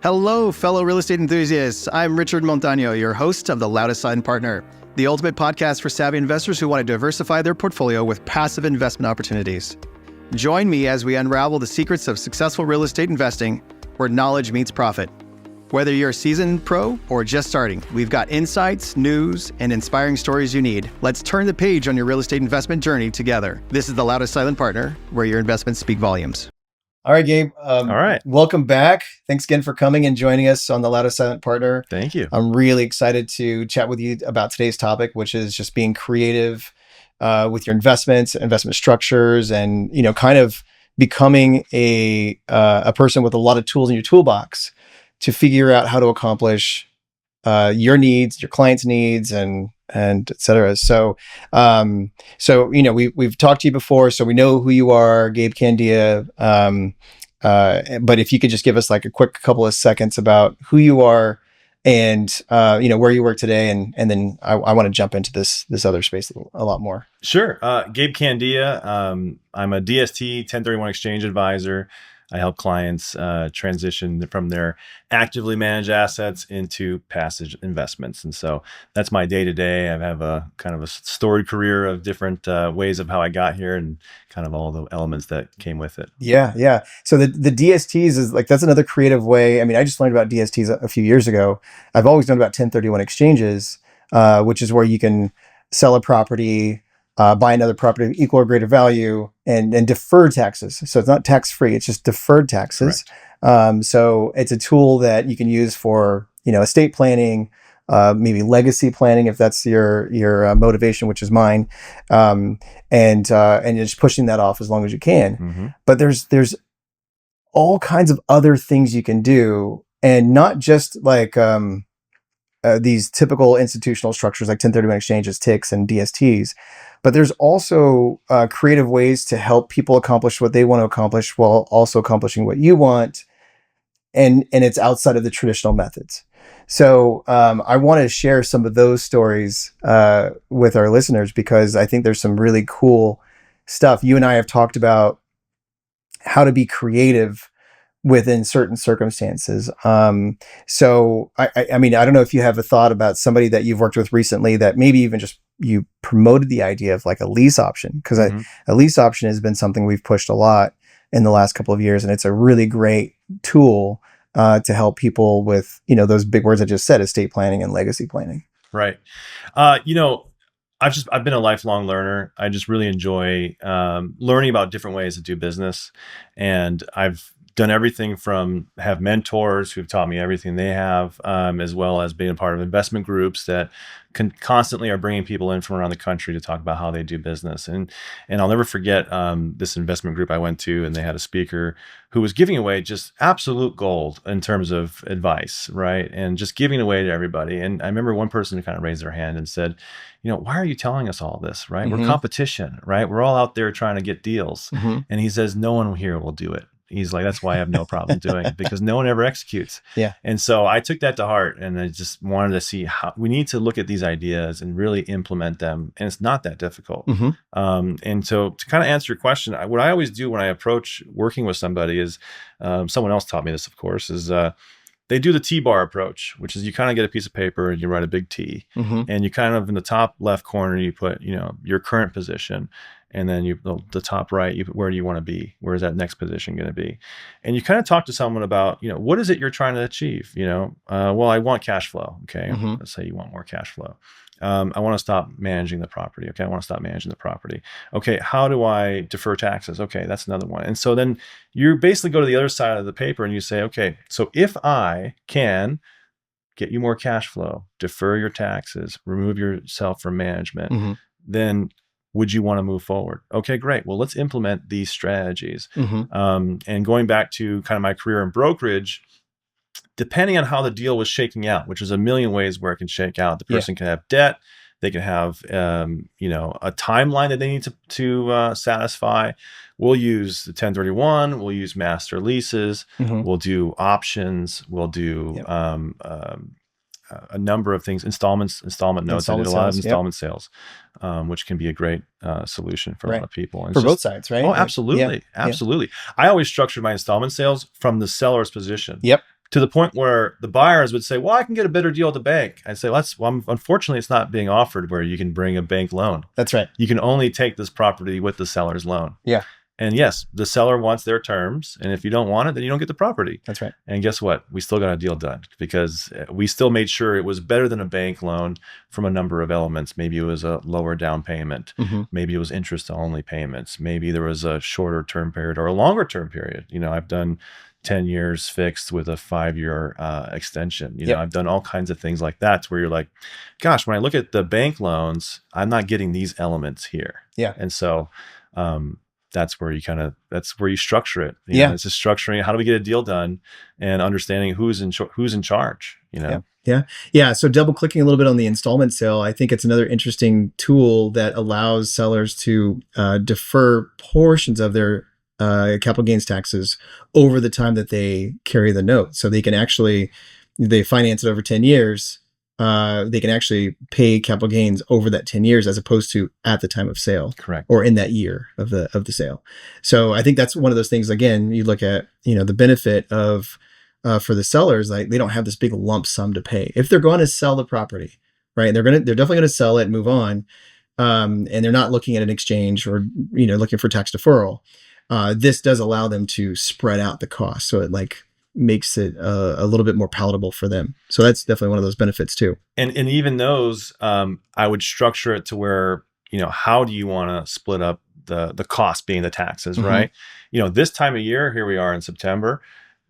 Hello, fellow real estate enthusiasts. I'm Richard Montano, your host of The Loudest Silent Partner, the ultimate podcast for savvy investors who want to diversify their portfolio with passive investment opportunities. Join me as we unravel the secrets of successful real estate investing, where knowledge meets profit. Whether you're a seasoned pro or just starting, we've got insights, news, and inspiring stories you need. Let's turn the page on your real estate investment journey together. This is The Loudest Silent Partner, where your investments speak volumes. All right, Gabe. All right. Welcome back. Thanks again for coming and joining us on The Loudest Silent Partner. Thank you. I'm really excited to chat with you about today's topic, which is just being creative with your investments, investment structures, and kind of becoming a person with a lot of tools in your toolbox to figure out how to accomplish your needs, your clients' needs, and et cetera. So we've talked to you before, so we know who you are, Gabe Candia. But if you could just give us like a quick couple of seconds about who you are and where you work today, and then I want to jump into this other space a lot more. Sure. Gabe Candia. I'm a DST 1031 exchange advisor. I help clients transition from their actively managed assets into passive investments. And so that's my day-to-day. I have a kind of a storied career of different ways of how I got here and kind of all the elements that came with it. Yeah. So the DSTs is like, that's another creative way. I mean, I just learned about DSTs a few years ago. I've always known about 1031 exchanges, which is where you can sell a property, buy another property of equal or greater value, and defer taxes. So it's not tax free; it's just deferred taxes. So it's a tool that you can use for estate planning, maybe legacy planning if that's your motivation, which is mine, and just pushing that off as long as you can. Mm-hmm. But there's all kinds of other things you can do, and not just like these typical institutional structures like 1031 exchanges, TICs, and DSTs. But there's also creative ways to help people accomplish what they want to accomplish while also accomplishing what you want. And it's outside of the traditional methods. So I want to share some of those stories with our listeners, because I think there's some really cool stuff. You and I have talked about how to be creative within certain circumstances. So I mean, I don't know if you have a thought about somebody that you've worked with recently that maybe even just you promoted the idea of like a lease option, because a lease option has been something we've pushed a lot in the last couple of years. And it's a really great tool to help people with, those big words I just said, estate planning and legacy planning. Right. I've been a lifelong learner. I just really enjoy learning about different ways to do business. And I've done everything from have mentors who've taught me everything they have, as well as being a part of investment groups that constantly are bringing people in from around the country to talk about how they do business. And I'll never forget this investment group I went to, and they had a speaker who was giving away just absolute gold in terms of advice, right? And just giving away to everybody. And I remember one person kind of raised their hand and said, why are you telling us all this, right? Mm-hmm. We're competition, right? We're all out there trying to get deals. Mm-hmm. And he says, no one here will do it. He's like, that's why I have no problem doing it, because no one ever executes. Yeah. And so I took that to heart, and I just wanted to see how we need to look at these ideas and really implement them. And it's not that difficult. Mm-hmm. And so to kind of answer your question, what I always do when I approach working with somebody is, someone else taught me this, of course, is they do the T-bar approach, which is you kind of get a piece of paper and you write a big T, and you kind of in the top left corner, you put, your current position. And then the top right, where do you want to be? Where is that next position going to be? And you kind of talk to someone about, what is it you're trying to achieve? Well, I want cash flow. Okay. Mm-hmm. Let's say you want more cash flow. I want to stop managing the property. Okay. I want to stop managing the property. Okay. How do I defer taxes? Okay. That's another one. And so then you basically go to the other side of the paper and you say, okay, so if I can get you more cash flow, defer your taxes, remove yourself from management, then would you want to move forward? Okay, great. Well, let's implement these strategies. And going back to kind of my career in brokerage, depending on how the deal was shaking out, which is a million ways where it can shake out. The person can have debt. They can have, a timeline that they need to satisfy. We'll use the 1031. We'll use master leases. We'll do options. We'll do a number of things, installment notes. I did a lot of installment sales, which can be a great solution for a lot of people. And for both sides, right? Oh, absolutely. Absolutely. I always structured my installment sales from the seller's position. to the point where the buyers would say, well, I can get a better deal at the bank. I'd say, unfortunately, it's not being offered where you can bring a bank loan. That's right. You can only take this property with the seller's loan. Yeah. And yes, the seller wants their terms. And if you don't want it, then you don't get the property. That's right. And guess what? We still got a deal done because we still made sure it was better than a bank loan from a number of elements. Maybe it was a lower down payment. Mm-hmm. Maybe it was interest only payments. Maybe there was a shorter term period or a longer term period. I've done 10 years fixed with a 5-year extension. I've done all kinds of things like that where you're like, gosh, when I look at the bank loans, I'm not getting these elements here. Yeah. And so, that's where you structure it. Yeah. It's just structuring, how do we get a deal done and understanding who's in charge, Yeah. So double clicking a little bit on the installment sale, I think it's another interesting tool that allows sellers to defer portions of their capital gains taxes over the time that they carry the note. So they can actually, they finance it over 10 years. They can actually pay capital gains over that 10 years as opposed to at the time of sale. Correct. Or in that year of the sale. So I think that's one of those things, again, you look at, the benefit of, for the sellers, like they don't have this big lump sum to pay. If they're going to sell the property, right, they're definitely going to sell it and move on. And they're not looking at an exchange or, looking for tax deferral. This does allow them to spread out the cost. So it makes it a little bit more palatable for them. So that's definitely one of those benefits too. And even those, I would structure it to where, how do you want to split up the cost being the taxes, Mm-hmm. right? This time of year, here we are in September,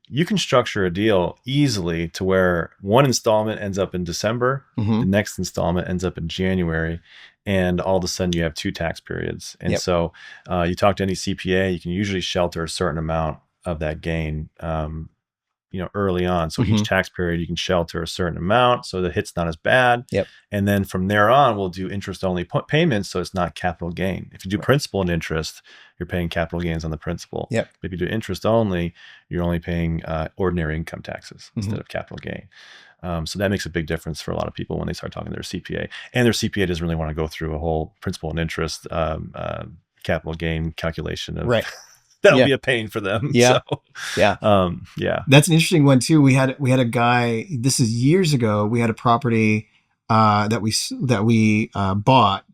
you can structure a deal easily to where one installment ends up in December, Mm-hmm. the next installment ends up in January, and all of a sudden you have 2 tax periods. And Yep. so you talk to any CPA, you can usually shelter a certain amount of that gain early on. So Mm-hmm. each tax period, you can shelter a certain amount so the hit's not as bad. Yep. And then from there on, we'll do interest only payments. So it's not capital gain. If you do principal and interest, you're paying capital gains on the principal. Yep. If you do interest only, you're only paying ordinary income taxes Mm-hmm. instead of capital gain. So that makes a big difference for a lot of people when they start talking to their CPA. And their CPA doesn't really want to go through a whole principal and interest capital gain calculation of Right. that'll be a pain for them. Yeah. So, Yeah. That's an interesting one too. We had a guy, this is years ago, we had a property that we bought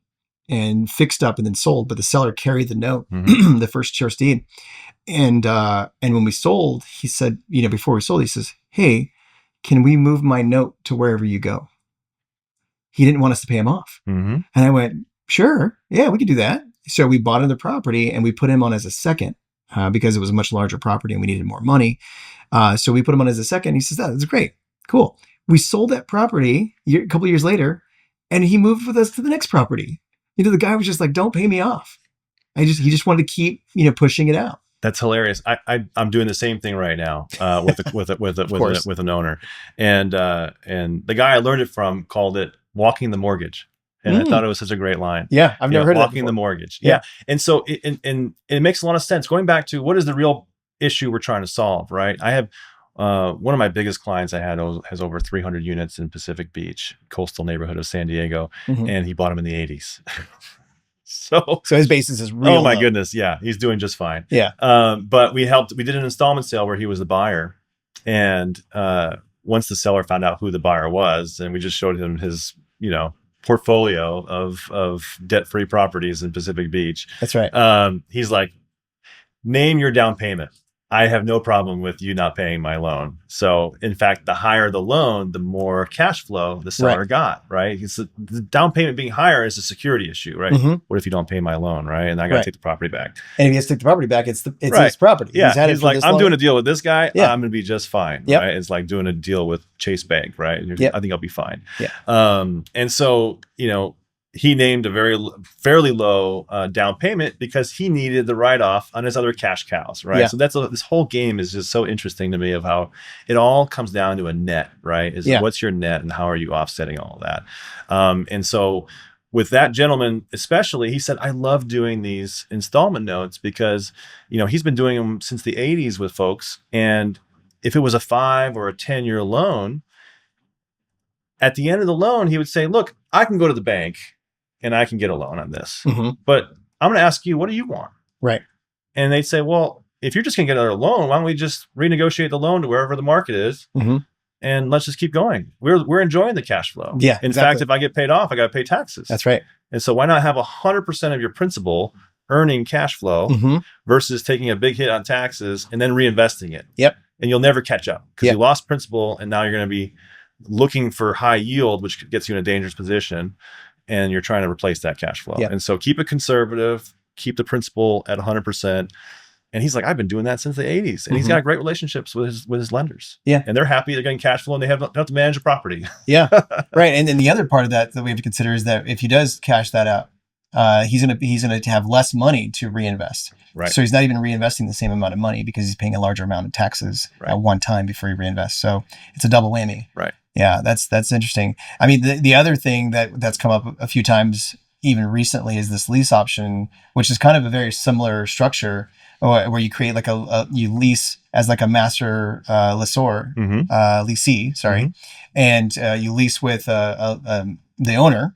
and fixed up and then sold, but the seller carried the note, Mm-hmm. the first sheriff's deed. And when we sold, he said, before we sold, he says, "Hey, can we move my note to wherever you go?" He didn't want us to pay him off. Mm-hmm. And I went, "Sure. Yeah, we could do that." So we bought another property and we put him on as a second. Because it was a much larger property and we needed more money. So we put him on as a second. He says, "That's great. Cool." We sold that property a couple of years later and he moved with us to the next property. The guy was just like, "Don't pay me off." He just wanted to keep, pushing it out. That's hilarious. I'm doing the same thing right now with an owner, and the guy I learned it from called it walking the mortgage. And I thought it was such a great line. Yeah, I've never heard of that walking the mortgage. Yeah. And so it makes a lot of sense. Going back to what is the real issue we're trying to solve, right? I have one of my biggest clients I had has over 300 units in Pacific Beach, coastal neighborhood of San Diego, and he bought them in the 80s. So his basis is real. Oh my low. goodness, yeah, he's doing just fine. Yeah. But we did an installment sale where he was the buyer, and once the seller found out who the buyer was, and we just showed him his portfolio of debt-free properties in Pacific Beach. That's right. He's like, "Name your down payment. I have no problem with you not paying my loan." So in fact, the higher the loan, the more cash flow the seller got, right? The down payment being higher is a security issue, right? Mm-hmm. What if you don't pay my loan, right? And I got to take the property back. And if he has to take the property back, it's his property. Yeah. He's like, "I'm doing a deal with this guy. Yeah. I'm going to be just fine." Yep. Right? It's like doing a deal with Chase Bank, right? Yep. I think I'll be fine. Yeah. And so, he named a fairly low down payment because he needed the write-off on his other cash cows, right? Yeah. So this whole game is just so interesting to me of how it all comes down to a net, right? What's your net and how are you offsetting all of that? And so with that gentleman especially, he said, "I love doing these installment notes because, he's been doing them since the 80s with folks. And if it was a 5 or a 10-year loan, at the end of the loan, he would say, 'Look, I can go to the bank and I can get a loan on this. Mm-hmm. But I'm going to ask you, what do you want?' Right. And they'd say, 'Well, if you're just going to get another loan, why don't we just renegotiate the loan to wherever the market is, and let's just keep going. We're enjoying the cash flow. Yeah, In fact, if I get paid off, I got to pay taxes. That's right. And so why not have 100% of your principal earning cash flow versus taking a big hit on taxes and then reinvesting it? Yep. And you'll never catch up because you lost principal, and now you're going to be looking for high yield, which gets you in a dangerous position, and you're trying to replace that cash flow. And so keep it conservative, keep the principal at 100%. And he's like, I've been doing that since the 80s. And he's got great relationships with his lenders. Yeah. And they're happy they're getting cash flow, and they don't have to manage a property. Yeah. Right. And then the other part of that we have to consider is that if he does cash that out, he's gonna have less money to reinvest. Right. So he's not even reinvesting the same amount of money because he's paying a larger amount of taxes at one time before he reinvests. So it's a double whammy. Right. Yeah, that's interesting. I mean, the other thing that's come up a few times even recently is this lease option, which is kind of a very similar structure, where you create like you lease as like a master lessor, leasee, sorry, and you lease with the owner,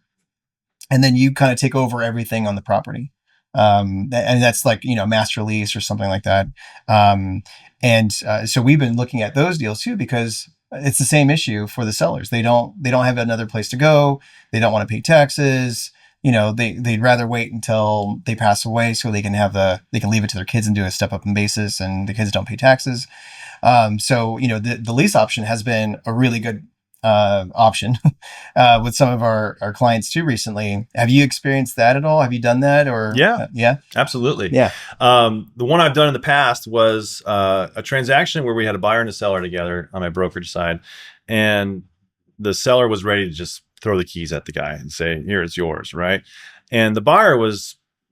and then you kind of take over everything on the property. And that's like, master lease or something like that. So we've been looking at those deals too, because it's the same issue for the sellers. They don't have another place to go. They don't want to pay taxes. They'd rather wait until they pass away so they can leave it to their kids and do a step up in basis, and the kids don't pay taxes. So the lease option has been a really good option with some of our clients too recently. Have you experienced that at all? Have you done that? Or yeah, absolutely. Yeah. The one I've done in the past was a transaction where we had a buyer and a seller together on my brokerage side, and the seller was ready to just throw the keys at the guy and say, here, it's yours, right? And the buyer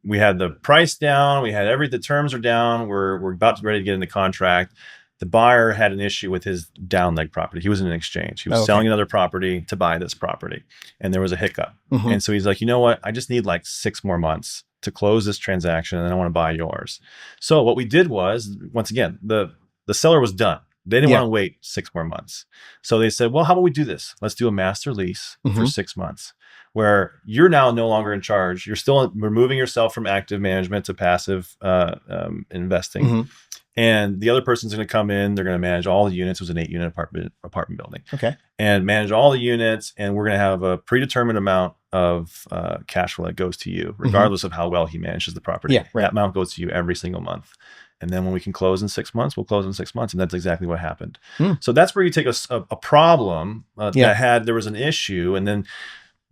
we had the price down, we had the terms are down, we're about ready to get into contract. The buyer had an issue with his down leg property. He was in an exchange. He was selling another property to buy this property, and there was a hiccup. And so he's like, you know what? I just need like 6 more months to close this transaction, and then I want to buy yours. So what we did was, once again, the seller was done. They didn't want to wait 6 more months. So they said, well, how about we do this? Let's do a master lease for 6 months, where you're now no longer in charge. You're still removing yourself from active management to passive investing. And the other person's going to come in. They're going to manage all the units. It was an 8-unit apartment building. Okay. And manage all the units. And we're going to have a predetermined amount of cash flow that goes to you, regardless of how well he manages the property. Yeah, right. That amount goes to you every single month. And then when we can close in 6 months, we'll close in 6 months. And that's exactly what happened. So that's where you take a problem there was an issue, and then,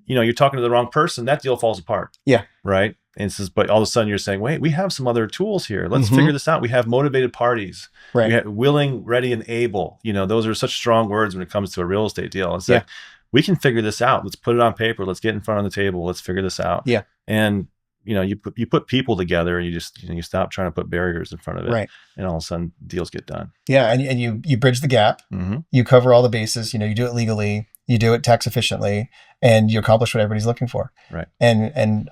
you're talking to the wrong person, that deal falls apart. Yeah. Right. And but all of a sudden you're saying, wait, we have some other tools here. Let's figure this out. We have motivated parties. Right. We have willing, ready, and able. Those are such strong words when it comes to a real estate deal. It's like, we can figure this out. Let's put it on paper. Let's get in front of the table. Let's figure this out. Yeah. And you put people together, and you just you stop trying to put barriers in front of it, right? And all of a sudden deals get done. Yeah, and you bridge the gap. You cover all the bases. You do it legally. You do it tax efficiently, and you accomplish what everybody's looking for. Right. And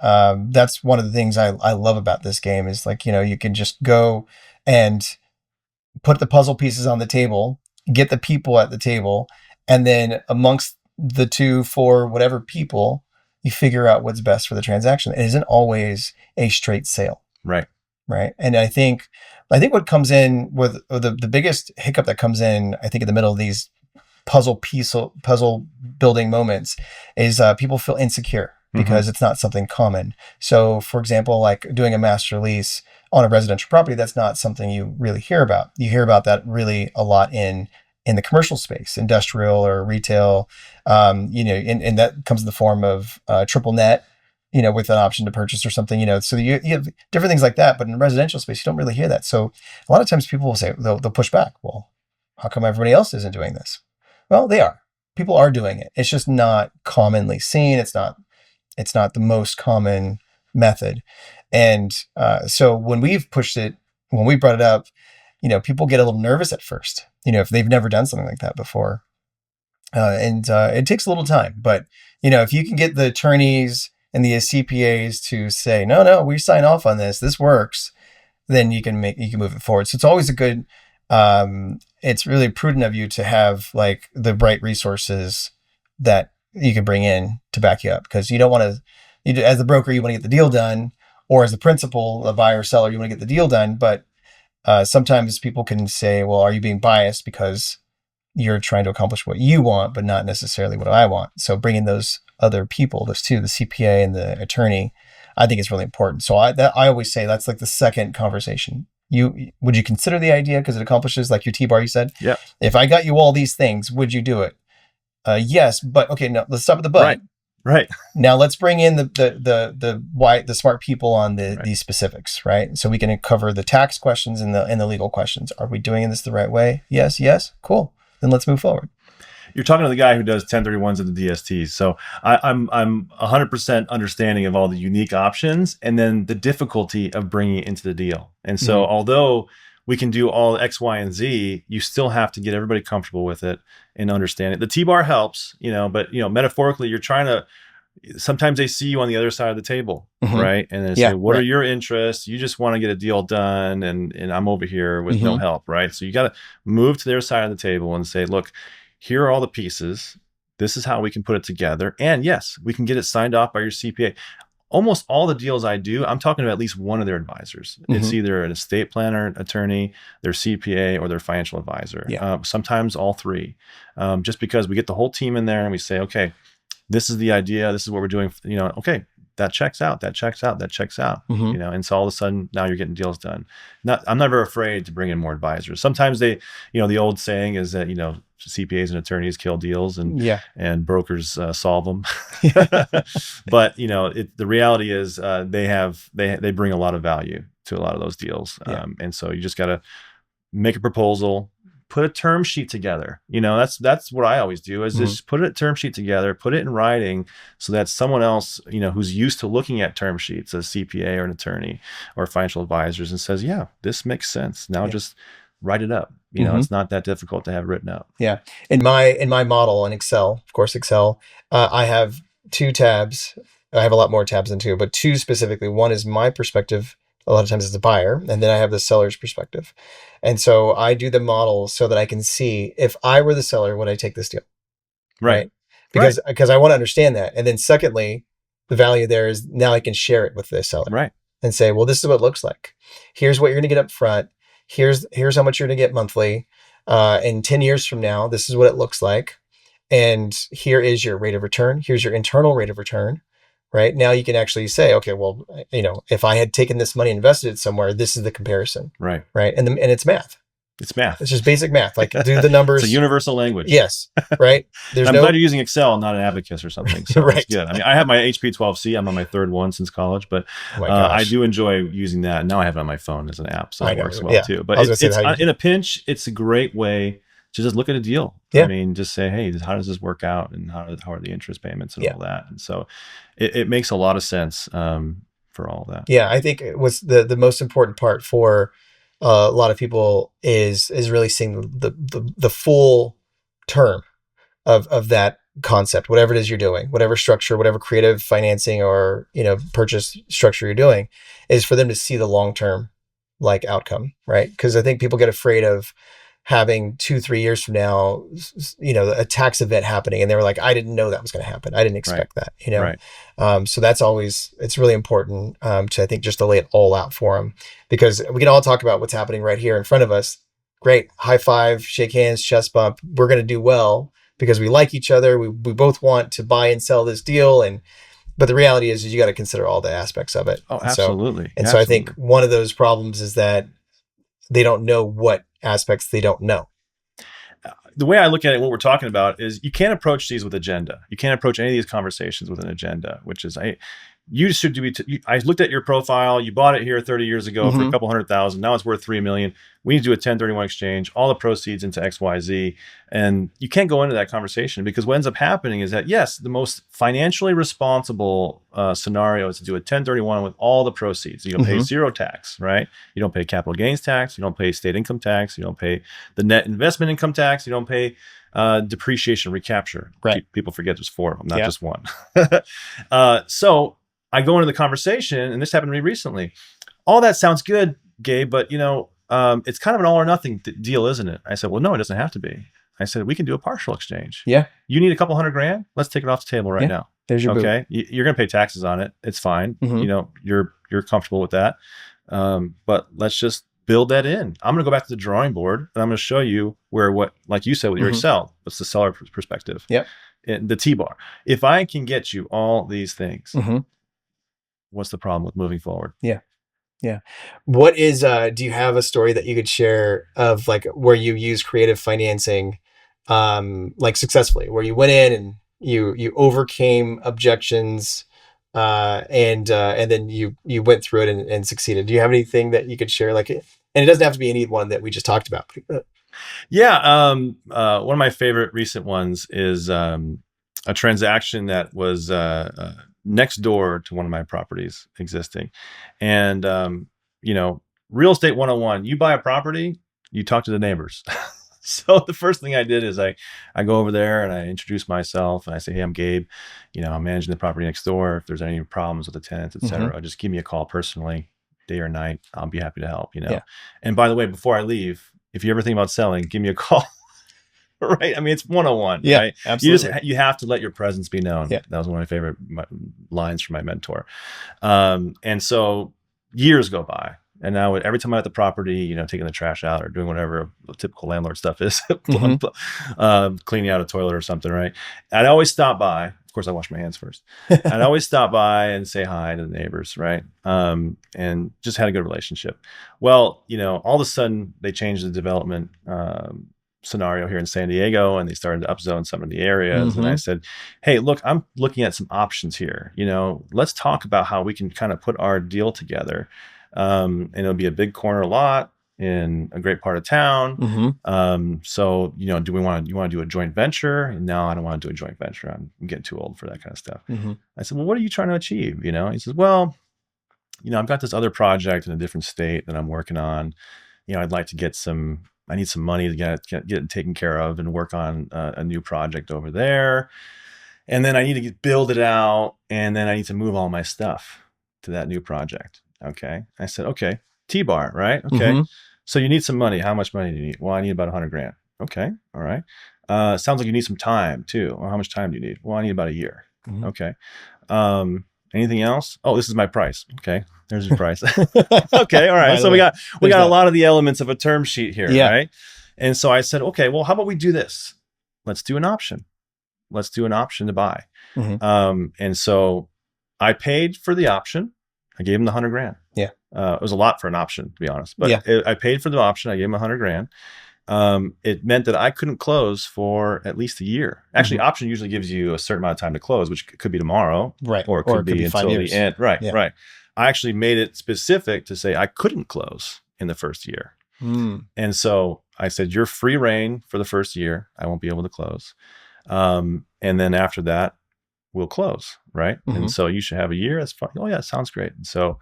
that's one of the things I love about this game is, like, you can just go and put the puzzle pieces on the table, get the people at the table, and then amongst the 2, 4, whatever people, you figure out what's best for the transaction. It isn't always a straight sale. Right. Right. And I think what comes in with the biggest hiccup that comes in, I think, in the middle of these puzzle building moments is people feel insecure because it's not something common. So, for example, like doing a master lease on a residential property, that's not something you really hear about. You hear about that really a lot in the commercial space, industrial or retail, and that comes in the form of triple net, with an option to purchase or something, so you have different things like that. But in the residential space, you don't really hear that. So a lot of times people will say, they'll push back. Well, how come everybody else isn't doing this? Well, they are. People are doing it. It's just not commonly seen. It's not the most common method. And so when we brought it up, people get a little nervous at first, if they've never done something like that before. And it takes a little time, but if you can get the attorneys and the CPAs to say, no, we sign off on this works, then you can move it forward. So it's always a good, it's really prudent of you to have like the right resources that you can bring in to back you up, because you don't want to, as the broker, you want to get the deal done, or as the principal, the buyer or seller, you want to get the deal done, but Sometimes people can say, well, are you being biased because you're trying to accomplish what you want, but not necessarily what I want? So bringing those other people, those two, the CPA and the attorney, I think is really important. So I always say that's like the second conversation. Would you consider the idea because it accomplishes, like your T-bar you said? Yeah. If I got you all these things, would you do it? Yes, but okay, no, let's stop at the but. Right. Now let's bring in the smart people on these specifics, right? So we can cover the tax questions and the legal questions. Are we doing this the right way? Yes. Cool. Then let's move forward. You're talking to the guy who does 1031s and the DSTs. So I'm 100% understanding of all the unique options and then the difficulty of bringing it into the deal. And so although we can do all X, Y, and Z, you still have to get everybody comfortable with it and understand it. The T-bar helps, but metaphorically, you're trying to, sometimes they see you on the other side of the table, right? And they say, what are your interests? You just want to get a deal done, and I'm over here with no help, right? So you got to move to their side of the table and say, look, here are all the pieces. This is how we can put it together. And yes, we can get it signed off by your CPA. Almost all the deals I do, I'm talking to at least one of their advisors. It's either an estate planner, attorney, their CPA, or their financial advisor. Sometimes all three, just because we get the whole team in there and we say, okay, this is the idea. This is what we're doing. Okay, that checks out. That checks out. That checks out. And so all of a sudden now you're getting deals done. I'm never afraid to bring in more advisors. Sometimes they, the old saying is that CPAs and attorneys kill deals and brokers solve them. But the reality is they bring a lot of value to a lot of those deals. And so you just got to make a proposal, put a term sheet together. That's what I always do is just put a term sheet together, put it in writing so that someone else, who's used to looking at term sheets, a CPA or an attorney or financial advisors, and says, yeah, this makes sense. Now just write it up. It's not that difficult to have written up. Yeah. In my model in Excel, of course, Excel, I have 2 tabs. I have a lot more tabs than 2, but 2 specifically. One is my perspective. A lot of times as a buyer, and then I have the seller's perspective. And so I do the model so that I can see if I were the seller, would I take this deal? Right. Because I want to understand that. And then secondly, the value there is now I can share it with the seller. Right. And say, well, this is what it looks like. Here's what you're going to get up front. Here's how much you're going to get monthly. And 10 years from now, this is what it looks like. And here is your rate of return. Here's your internal rate of return. Right now, you can actually say, okay, well, if I had taken this money and invested it somewhere, this is the comparison. Right. And it's math. It's math. It's just basic math. Like do the numbers. It's a universal language. Yes. Right. I'm glad you're using Excel, not an abacus or something. So right. It's good. I mean, I have my HP 12C. I'm on my 3rd one since college, but I do enjoy using that. Now I have it on my phone as an app, so it works well too. But it's in a pinch, it's a great way to just look at a deal. Yeah. I mean, just say, hey, how does this work out, and how are the interest payments and all that? And so it makes a lot of sense for all that. Yeah, I think it was the most important part for a lot of people is really seeing the full term of that concept, whatever it is you're doing, whatever structure, whatever creative financing or purchase structure you're doing, is for them to see the long term outcome, right? Because I think people get afraid of having 2-3 years from now, a tax event happening, and they were like, I didn't know that was going to happen. I didn't expect that, Right. So that's it's really important to, I think, just to lay it all out for them, because we can all talk about what's happening right here in front of us. Great. High five, shake hands, chest bump. We're going to do well because we like each other. We both want to buy and sell this deal. But the reality is you got to consider all the aspects of it. Oh, absolutely. So I think one of those problems is that they don't know what aspects they don't know. The way I look at it, what we're talking about is you can't approach these with agenda. You can't approach any of these conversations with an agenda, which is, you should do. I looked at your profile. You bought it here 30 years ago for a couple $100,000. Now it's worth $3 million. We need to do a 1031 exchange, all the proceeds into XYZ. And you can't go into that conversation, because what ends up happening is that, yes, the most financially responsible scenario is to do a 1031 with all the proceeds. You don't pay 0 tax, right? You don't pay capital gains tax. You don't pay state income tax. You don't pay the net investment income tax. You don't pay depreciation recapture. Right. People forget there's 4 of them, not just one. So I go into the conversation, and this happened to me recently. All that sounds good, Gabe, but it's kind of an all or nothing deal, isn't it? I said, well, no, it doesn't have to be. I said, we can do a partial exchange. Yeah. You need a couple $100,000? Let's take it off the table right now. There's your okay. You're going to pay taxes on it. It's fine. You're comfortable with that. But let's just build that in. I'm going to go back to the drawing board and I'm going to show you where what, like you said with your Excel, what's the seller perspective? Yep. And the T-bar. If I can get you all these things, what's the problem with moving forward? Yeah. Yeah. What is, do you have a story that you could share of like where you use creative financing, like successfully, where you went in and you overcame objections, and then you went through it and succeeded. Do you have anything that you could share? Like, and it doesn't have to be any one that we just talked about. Yeah. One of my favorite recent ones is a transaction that was next door to one of my properties existing. And, real estate 101, you buy a property, you talk to the neighbors. So the first thing I did is I go over there and I introduce myself and I say, hey, I'm Gabe. I'm managing the property next door. If there's any problems with the tenants, et cetera, just give me a call personally, day or night. I'll be happy to help, Yeah. And by the way, before I leave, if you ever think about selling, give me a call. Right. I mean, it's 101. Yeah, right? absolutely. You have to let your presence be known. Yeah. That was one of my favorite lines from my mentor. And so years go by. And now every time I'm at the property, taking the trash out or doing whatever typical landlord stuff is, cleaning out a toilet or something, right? I'd always stop by. Of course, I wash my hands first. I'd always stop by and say hi to the neighbors, right? And just had a good relationship. Well, all of a sudden they changed the development scenario here in San Diego, and they started to upzone some of the areas. And I said, hey, look, I'm looking at some options here. Let's talk about how we can kind of put our deal together. And it'll be a big corner lot in a great part of town. So, do you want to do a joint venture? And no, I don't want to do a joint venture. I'm getting too old for that kind of stuff. I said, well, what are you trying to achieve? He says, well, I've got this other project in a different state that I'm working on. I'd like to I need some money to get it taken care of and work on a new project over there. And then I need to build it out. And then I need to move all my stuff to that new project. Okay. I said, okay, T-bar, right? Okay. So you need some money. How much money do you need? Well, I need about $100,000. Okay. All right. Sounds like you need some time too. Well, how much time do you need? Well, I need about a year. Okay. Anything else? Oh, this is my price. Okay. There's your price. Okay. All right. So we got a lot of the elements of a term sheet here. Yeah. Right. And so I said, okay, well, how about we do this? Let's do an option. Let's do an option to buy. And so I paid for the option. I gave him the $100,000. Yeah. It was a lot for an option, to be honest, but I paid for the option. I gave him $100,000. It meant that I couldn't close for at least a year. Actually, option usually gives you a certain amount of time to close, which could be tomorrow, right? Or it could be until the end, right? Yeah. Right. I actually made it specific to say I couldn't close in the first year, and so I said, "You're free reign for the first year. I won't be able to close, and then after that, we'll close, right? And so you should have a year. That's fine. Oh yeah, sounds great. And so,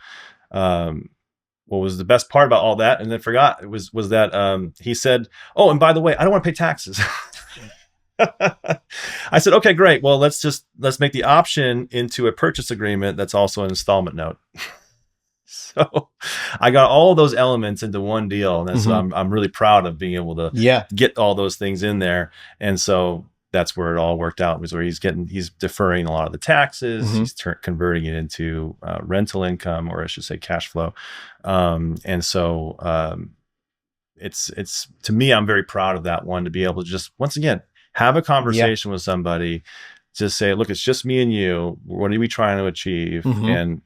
what was the best part about all that? And then forgot it was that he said, "Oh, and by the way, I don't want to pay taxes." I said, "Okay, great. Well, let's make the option into a purchase agreement that's also an installment note." So I got all those elements into one deal, and that's I'm really proud of being able to get all those things in there. And so that's where it all worked out, was where he's deferring a lot of the taxes. He's converting it into rental income, or I should say cash flow. And so it's to me, I'm very proud of that one, to be able to just, once again, have a conversation with somebody, just say, look, it's just me and you. What are we trying to achieve? And,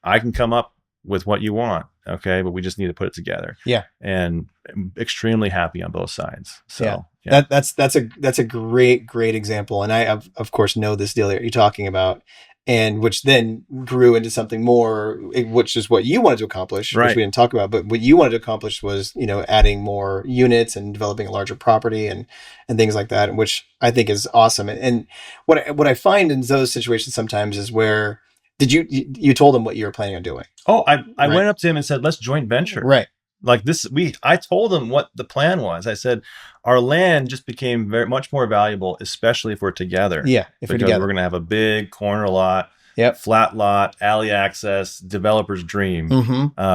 I can come up with what you want. Okay. But we just need to put it together. Yeah. And I'm extremely happy on both sides. So that's a great example. And I, of course, know this deal that you're talking about, and which then grew into something more, which is what you wanted to accomplish, which we didn't talk about, but what you wanted to accomplish was, adding more units and developing a larger property and things like that, which I think is awesome. And what I find in those situations sometimes is where you told them what you were planning on doing? Oh, I went up to him and said, let's joint venture. Right. Like this, I told him what the plan was. I said, our land just became very much more valuable, especially if we're together. Yeah. Because we're going to have a big corner lot, flat lot, alley access, developer's dream,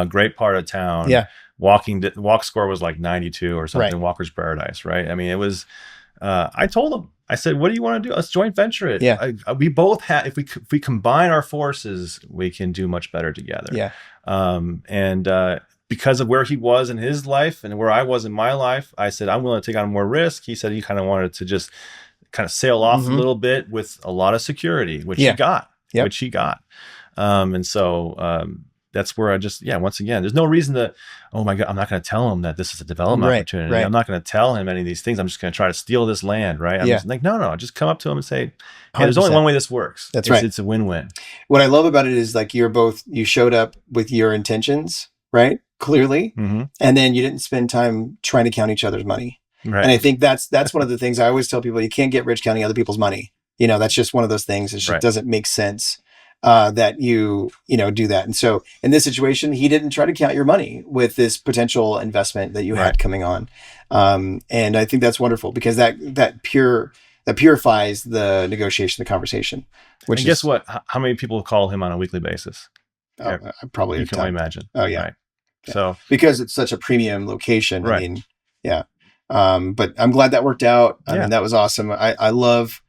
great part of town. Yeah. Walk score was like 92 or something, Walker's Paradise, right? I mean, it was, I told him, I said, what do you want to do? Let's joint venture it. Yeah. We both have, if we combine our forces, we can do much better together. Yeah. because of where he was in his life and where I was in my life, I said, I'm willing to take on more risk. He said he kind of wanted to just kind of sail off a little bit with a lot of security, which he got, Yep. And so that's where I just, once again, there's no reason to, oh my God, I'm not going to tell him that this is a development opportunity. Right. I'm not going to tell him any of these things. I'm just going to try to steal this land, right? I'm just like, no, just come up to him and say, hey, there's only one way this works. That's right. It's a win-win. What I love about it is like you showed up with your intentions, right? Clearly. Mm-hmm. And then you didn't spend time trying to count each other's money. Right. And I think that's one of the things I always tell people: you can't get rich counting other people's money. That's just one of those things. It just doesn't make sense that you do that. And so in this situation, he didn't try to count your money with this potential investment that you had coming on. And I think that's wonderful, because that purifies the negotiation, the conversation. And guess what? How many people call him on a weekly basis? Probably you can only imagine. Oh yeah. Right. Yeah. So because it's such a premium location. Right. I mean, yeah. But I'm glad that worked out. I mean, that was awesome. I love,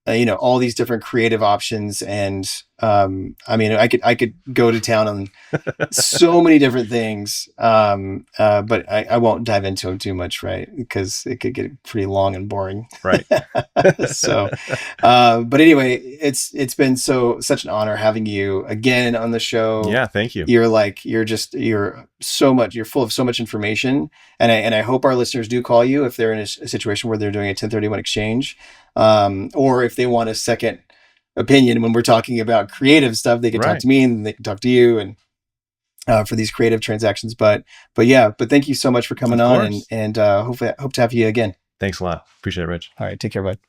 all these different creative options. And, I mean, I could go to town on so many different things. But I won't dive into them too much, right? Because it could get pretty long and boring. Right. So, but anyway, it's been such an honor having you again on the show. Yeah. Thank you. You're full of so much information. And I hope our listeners do call you if they're in a situation where they're doing a 1031 exchange, or if they want a second opinion when we're talking about creative stuff. They can talk to me, and they can talk to you, and for these creative transactions. But thank you so much for coming on, and hope to have you again. Thanks a lot. Appreciate it, Rich. All right, take care, bud.